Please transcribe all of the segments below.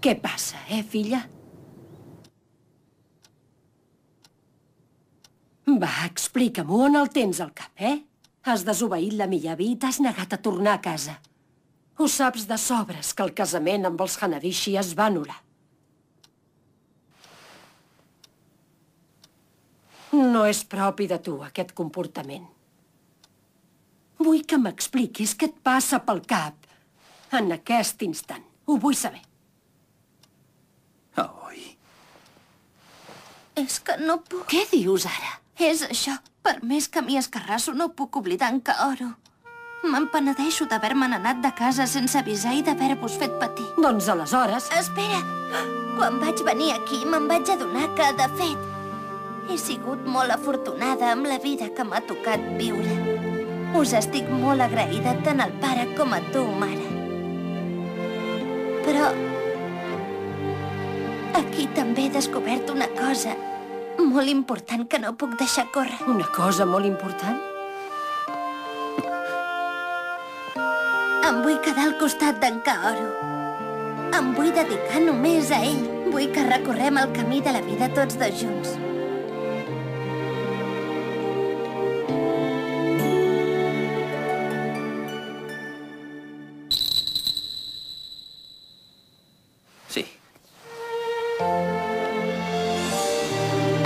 Què passa, filla? Va, explica-m'ho, on el tens al cap, Has desobeït la Miyabi i t'has negat a tornar a casa. Ho saps de sobres que el casament amb els Hanabishi es va anul·lar. No és propi de tu, aquest comportament. Vull que m'expliquis què et passa pel cap en aquest instant. Ho vull saber. Oi. És que no puc... Què dius ara? És això. Per més que m'hi escarrasso, no puc oblidar en Kaoru. Me'n penedeixo d'haver-me'n anat de casa sense avisar i d'haver-vos fet patir. Doncs aleshores... Espera! Quan vaig venir aquí me'n vaig adonar que, de fet, he sigut molt afortunada amb la vida que m'ha tocat viure. Us estic molt agraïda tant al pare com a tu, mare. Però... aquí també he descobert una cosa molt important que no puc deixar córrer. Una cosa molt important? Em vull quedar al costat d'en Kaoru. Em vull dedicar només a ell. Vull que recorrem el camí de la vida tots dos junts. Sí.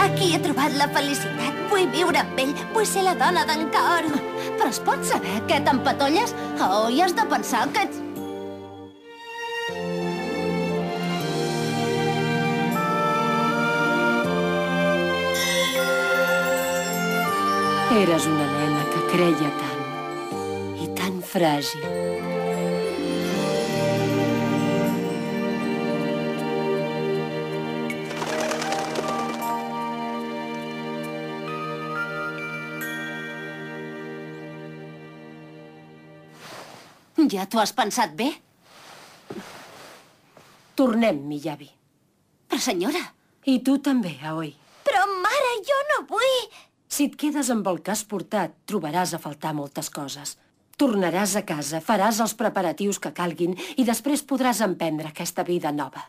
Aquí he trobat la felicitat. Vull viure amb ell. Vull ser la dona d'en Kaoru. Però es pot saber què t'empatolles? Oh, i has de pensar que ets... Eres una nena que creia tant. I tan fràgil. Ja t'ho has pensat bé? Tornem, Miyabi. Però, senyora... I tu també, Aoi. Però, mare, jo no vull... Si et quedes amb el que has portat, trobaràs a faltar moltes coses. Tornaràs a casa, faràs els preparatius que calguin i després podràs emprendre aquesta vida nova.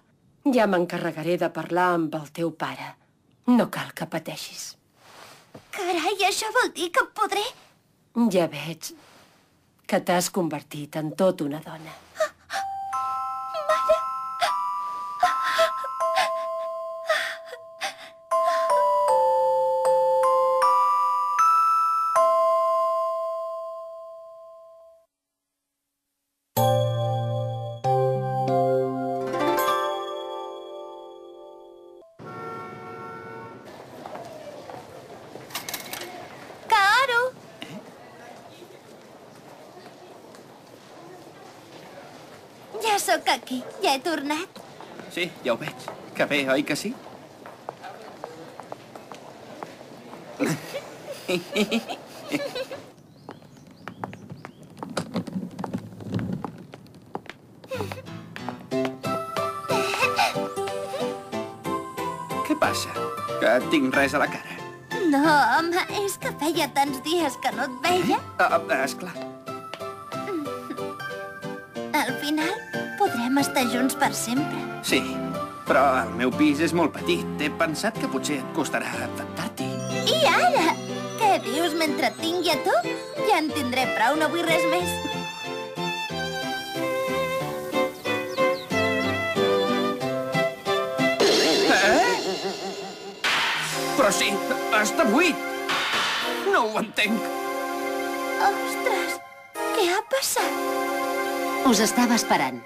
Ja m'encarregaré de parlar amb el teu pare. No cal que pateixis. Carai, això vol dir que podré... Ja veig que t'has convertit en tot una dona. Ja sóc aquí. Ja he tornat. Sí, ja ho veig. Que bé, oi que sí? Què passa? Que tinc res a la cara? No, home, és que feia tants dies que no et veia. Esclar. Al final, podrem estar junts per sempre. Sí, però el meu pis és molt petit. He pensat que potser et costarà adaptar-t'hi. I ara? Què dius mentre et tingui a tu? Ja en tindré prou, no vull res més. Però sí, està buit! No ho entenc. Ostres, què ha passat? Us estava esperant.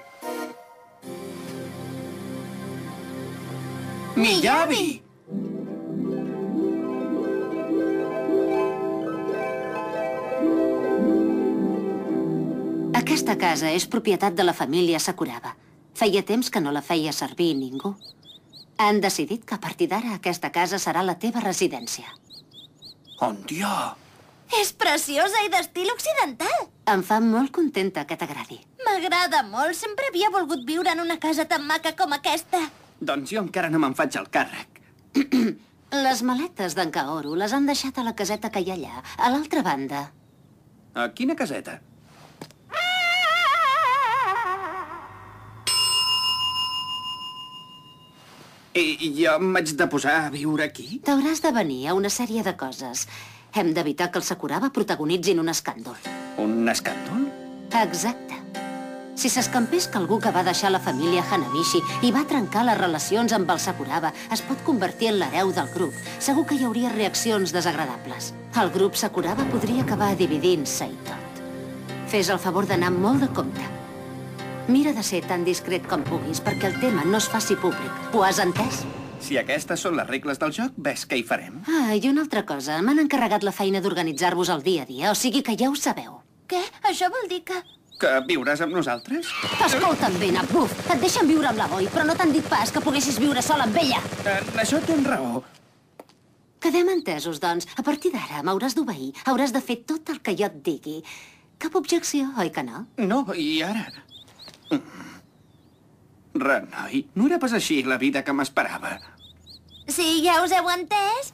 Miyabi! Aquesta casa és propietat de la família Sakuraba. Feia temps que no la feia servir ningú. Han decidit que a partir d'ara aquesta casa serà la teva residència. On dia! És preciosa i d'estil occidental. Em fa molt contenta que t'agradi. M'agrada molt. Sempre havia volgut viure en una casa tan maca com aquesta. Doncs jo encara no me'n faig el càrrec. Les maletes d'en Kaoru les han deixat a la caseta que hi ha allà, a l'altra banda. A quina caseta? I jo m'haig de posar a viure aquí? T'hauràs de venir a una sèrie de coses. Hem d'evitar que els Sakuraba protagonitzin un escàndol. Un escàndol? Exacte. Si s'escampés que algú que va deixar la família Hanamichi i va trencar les relacions amb el Sakuraba es pot convertir en l'hereu del grup, segur que hi hauria reaccions desagradables. El grup Sakuraba podria acabar dividint-se i tot. Fes el favor d'anar amb molt de compte. Mira de ser tan discret com puguis perquè el tema no es faci públic. Ho has entès? Si aquestes són les regles del joc, ves què hi farem. Ah, i una altra cosa. M'han encarregat la feina d'organitzar-vos el dia a dia, o sigui que ja ho sabeu. Què? Això vol dir que... Que viuràs amb nosaltres? Escolta'm bé, Nabuf. Et deixen viure amb l'Avoy, però no t'han dit pas que poguessis viure sol amb ella. En això tens raó. Quedem entesos, doncs. A partir d'ara m'hauràs d'obeir. Hauràs de fer tot el que jo et digui. Cap objecció, oi que no? No, i ara... Renoi, no era pas així la vida que m'esperava. Si ja us heu entès,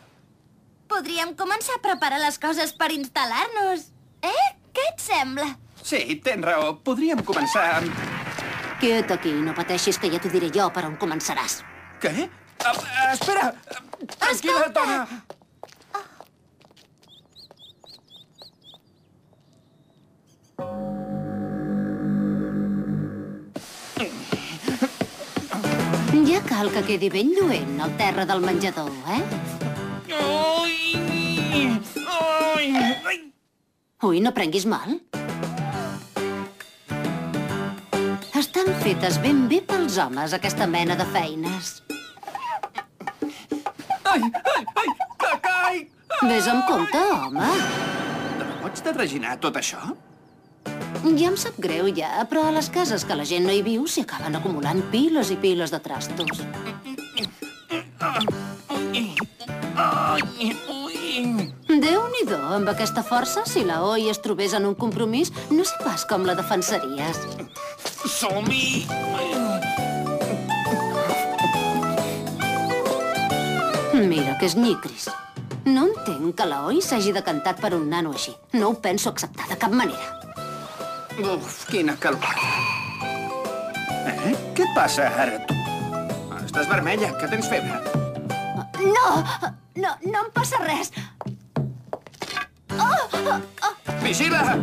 podríem començar a preparar les coses per instal·lar-nos. Què et sembla? Sí, tens raó. Podríem començar amb... Quiet aquí, no pateixis que ja t'ho diré jo per on començaràs. Què? Espera! Tranquil·la, dona! Ja cal que quedi ben lluent el terra del menjador, Ui, no prenguis mal. Estan fetes ben bé pels homes, aquesta mena de feines. Ai, que caic! Ves amb compte, home. No pots de reginar tot això? Ja em sap greu, ja, però a les cases que la gent no hi viu s'hi acaben acumulant piles i piles de trastos. Déu-n'hi-do, amb aquesta força, si la Oi es trobés en un compromís, no sé pas com la defensaries. Som-hi! Mira que és nyicris. No entenc que la Oi s'hagi decantat per un nano així. No ho penso acceptar de cap manera. Uf, quina calor. Què et passa ara, tu? Estàs vermella, que tens febre. No em passa res. Vigila!